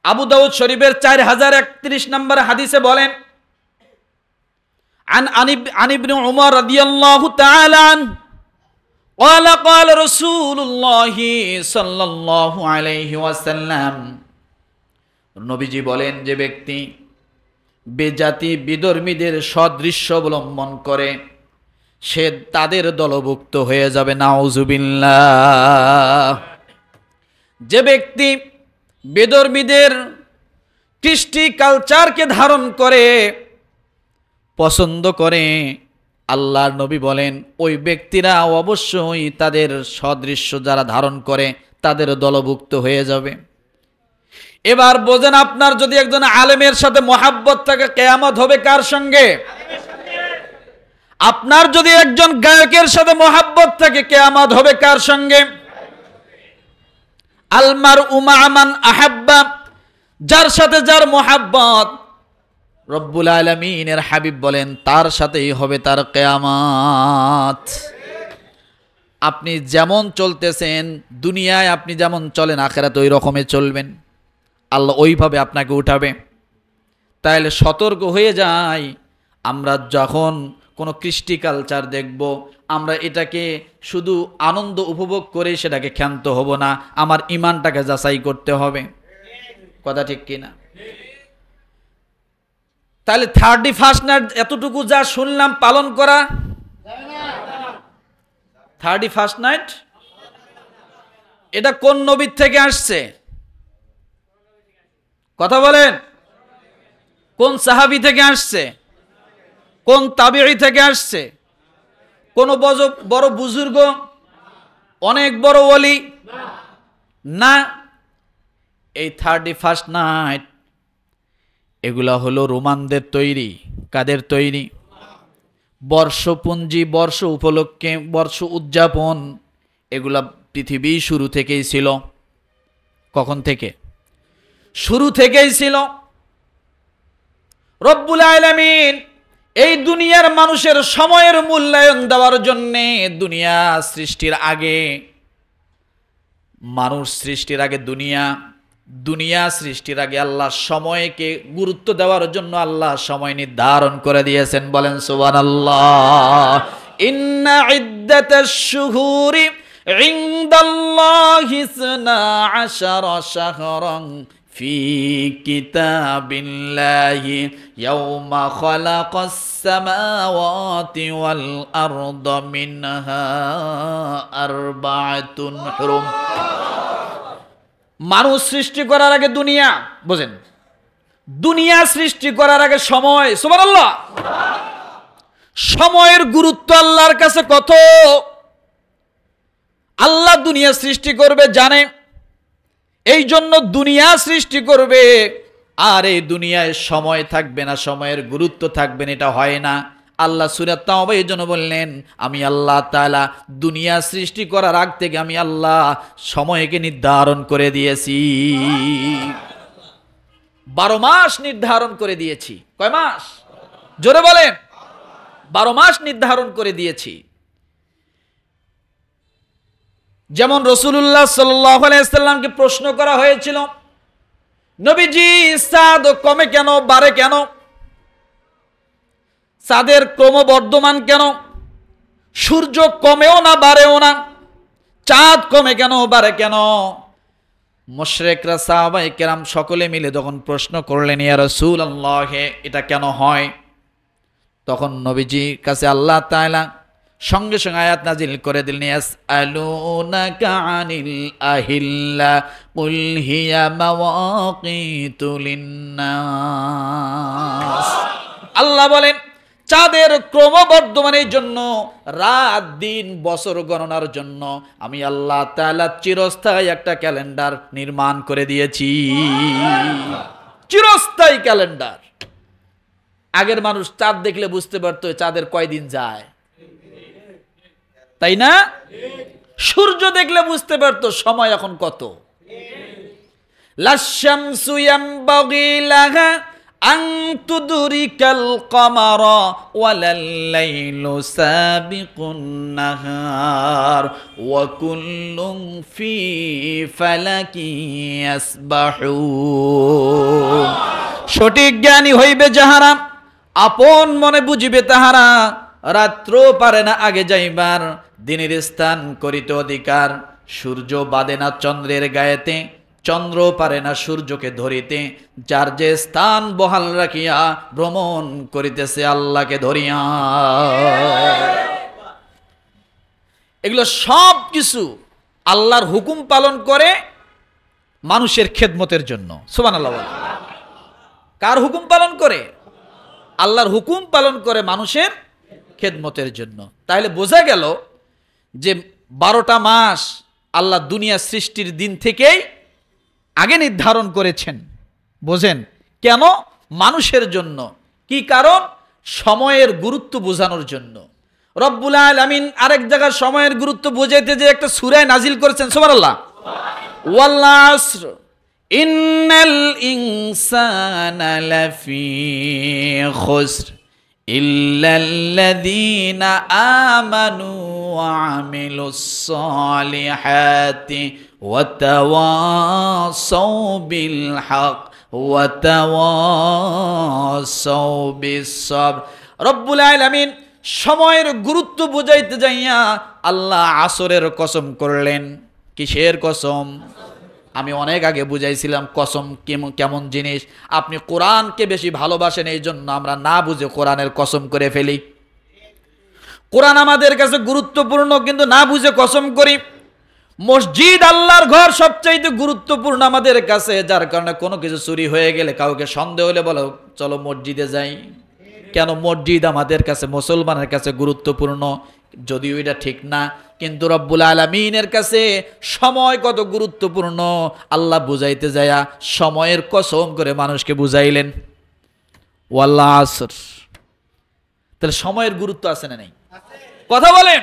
আবু দাউদ শরীফের 4031 নম্বর হাদিসে বলেন, আন ইবনে উমর রাদিয়াল্লাহু তাআলা قال قال رسول الله صلى الله عليه وسلم, নবীজি বলেন, যে ব্যক্তি বেজাতি বিধর্মীদের সদৃশ্য অবলম্বন করে সে তাদের দলভুক্ত হয়ে যাবে। নাউজুবিল্লাহ। যে ব্যক্তি বেধর্মীদের কৃষ্টি কালচারকে ধারণ করে পছন্দ করে, আল্লাহর নবী বলেন ওই ব্যক্তিরা অবশ্যই তাদের সদৃশ্য যারা ধারণ করে তাদের দলভুক্ত হয়ে যাবে। এবার বোঝেন, আপনার যদি একজন আলেমের সাথে মহাব্বত থাকে, কিয়ামত হবে কার সঙ্গে? আপনার যদি একজন গায়কের সাথে মহাব্বত থাকে, কিয়ামত হবে কার সঙ্গে? আলমারউ মা মান আহাব্বা, যার সাথে যার মহাব্বত, রব্বুল আলামিনের হাবিব বলেন তার সাথেই হবে তার কিয়ামত। আপনি যেমন চলতেছেন দুনিয়ায়, আপনি যেমন চলেন আখিরাতে ওই রকমই চলবেন, আল্লাহ ওইভাবে আপনাকে উঠাবে। তাহলে সতর্ক হয়ে যাই, আমরা যখন কোনো কৃষ্টি কালচার দেখব, আমরা এটাকে শুধু আনন্দ উপভোগ করে সেটাকে ক্ষান্ত হব না, আমার ইমানটাকে যাচাই করতে হবে। কথা ঠিক কিনা? তাহলে 31st নাইট এতটুকু যা শুনলাম পালন করা, 31st নাইট এটা কোন নবীর থেকে আসছে? কথা বলেন, কোন সাহাবী থেকে আসছে? কোন তাবিঈ থেকে আসছে? কোন বড় বুজুর্গ, অনেক বড় ওলি? না, এই 31st নাইট এগুলা হলো রোমানদের তৈরি। কাদের তৈরি? বর্ষপুঞ্জি, বর্ষ উপলক্ষে বর্ষ উদযাপন, এগুলা পৃথিবী শুরু থেকেই ছিল। কখন থেকে? শুরু থেকেই ছিল। রব্বুল আলামিন এই দুনিয়ার মানুষের সময়ের মূল্যায়ন দেওয়ার জন্যে, দুনিয়া সৃষ্টির আগে, মানুষ সৃষ্টির আগে, দুনিয়া সৃষ্টির আগে আল্লাহ সময়কে গুরুত্ব দেওয়ার জন্য আল্লাহ সময় নির্ধারণ করে দিয়েছেন। বলেন সুবহানাল্লাহ। ইন্না ইদ্দাতাশ শুহুরি ইনদাল্লাহি 12 শাহরান ফি কিতাবিল্লাহি ইয়াওমা খালাকাস সামাওয়াতি ওয়াল আরদা মিনহা আরবাআতুন হুরুম। মানুষ সৃষ্টি করার আগে দুনিয়া, বোঝেন, দুনিয়া সৃষ্টি করার আগে সময়। সুবহানাল্লাহ। সময়ের গুরুত্ব আল্লাহর কাছে কত! আল্লাহ দুনিয়া সৃষ্টি করবে জানে, এই জন্য দুনিয়া সৃষ্টি করবে, আর এই দুনিয়ায় সময় থাকবে না, সময়ের গুরুত্ব থাকবে না, এটা হয় না। আল্লাহ সূরা তাওবা এই জন্য বললেন, আমি আল্লাহ তাআলা দুনিয়া সৃষ্টি করার আগ থেকে আমি আল্লাহ সময়কে নির্ধারণ করে দিয়েছি। 12 মাস নির্ধারণ করে দিয়েছি। কয় মাস? জোরে বলেন। 12 মাস নির্ধারণ করে দিয়েছি। যেমন রাসূলুল্লাহ সাল্লাল্লাহু আলাইহি ওয়াসাল্লামকে প্রশ্ন করা হয়েছিল, নবীজি চাঁদ কমে কেন, বাড়ে কেন? চাঁদের ক্রমবর্ধমান কেন? সূর্য কমেও না বাড়েও না, চাঁদ কমে কেন, বাড়ে কেন? মুশরিকরা সাহাবায়ে কেরাম সকলে মিলে তখন প্রশ্ন করলেন, ইয়া রাসূলুল্লাহ, এটা কেন হয়? তখন নবীজির কাছে আল্লাহ তাআলা সঙ্গে সঙ্গে আয়াত নাজিল করে দিলেন, ইয়াসআলুনাকা আনিল আহিল্লা কুল হিয়া মাওয়াকিতু লিন্নাস। আল্লাহ বলেন, চাঁদের ক্রমবর্ধমানের জন্য, রাত দিন বছর গণনার জন্য আমি আল্লাহ তাআলা চিরস্থায়ী একটা ক্যালেন্ডার নির্মাণ করে দিয়েছি। চিরস্থায়ী ক্যালেন্ডার। আগের মানুষ চাঁদ দেখলে বুঝতে পারতো চাঁদের কয়দিন যায়, তাই না? সূর্য দেখলে বুঝতে পারতো সময় এখন কত। লাশ শামসু ইয়ামবাগি লাহা আন তুদরিকাল কমারা ওয়ালাল লাইলু সাবিকুন নাহার ওয়া কুল্লুন ফি ফালাকি ইয়াসবাহুন। সঠিক জ্ঞানী হইবে যাহারা, আপন মনে বুঝিবে তাহারা, রাত্র পারে না আগে যাইবার, দিনের স্থান করিতে অধিকার। সূর্য বাদে না চন্দ্রের গায়েতে, চন্দ্র পারে না সূর্যকে ধরিতে, যার যে স্থান বহাল রাখিয়া ভ্রমণ করিতেছে আল্লাহকে ধরিয়া। এগুলো সব কিছু আল্লাহর হুকুম পালন করে মানুষের খেদমতের জন্য। সুবহানাল্লাহ। কার হুকুম পালন করে? আল্লাহর হুকুম পালন করে মানুষের খেদমতের জন্য। তাহলে বোঝা গেল যে 12টা মাস আল্লাহ দুনিয়া সৃষ্টির দিন থেকেই আগে নির্ধারণ করেছেন। বোঝেন কেন? মানুষের জন্য। কি কারণ? সময়ের গুরুত্ব বোঝানোর জন্য। রব্বুল আলামিন আরেক জায়গায় সময়ের গুরুত্ব বোঝাইতে যে একটা সূরা নাজিল করেছেন। সুবহানাল্লাহ। ওয়াল আসর ইন্নাল ইনসানা লাফি খুসর ইল্লাল্লাযীনা আমানু ওয়া আমিলুস সালিহাতি ওয়া তাওয়াসাউ বিল হক ওয়া তাওয়াসাউ বিস সাবর। রব্বুল আলামিন সময়ের গুরুত্ব বুঝাইতে যাইয়া আল্লাহ আসরের কসম করলেন। কিসের কসম? আমি অনেক আগে বুঝাইছিলাম কসম কেমন জিনিস। আপনি কোরআনকে বেশি ভালোবাসেন, এই জন্য আমরা না বুঝে কোরআনের কসম করে ফেলি। কোরআন আমাদের কাছে গুরুত্বপূর্ণ, কিন্তু না বুঝে কসম করি। মসজিদ আল্লাহর ঘর সবচাইতে গুরুত্বপূর্ণ আমাদের কাছে, যার কারণে কোনো কিছু চুরি হয়ে গেলে কাউকে সন্দেহ হলে বলো চলো মসজিদে যাই। কেন? মসজিদ আমাদের কাছে, মুসলমানের কাছে গুরুত্বপূর্ণ। যদিও এটা ঠিক না, কিন্তু রব্বুল আলামিনের কাছে সময় কত গুরুত্বপূর্ণ আল্লাহ বুঝাইতে যায়া সময়ের কসম করে মানুষকে বুঝাইলেন। ওয়াল আসর। তাহলে সময়ের গুরুত্ব আছে না নেই? কথা বলেন।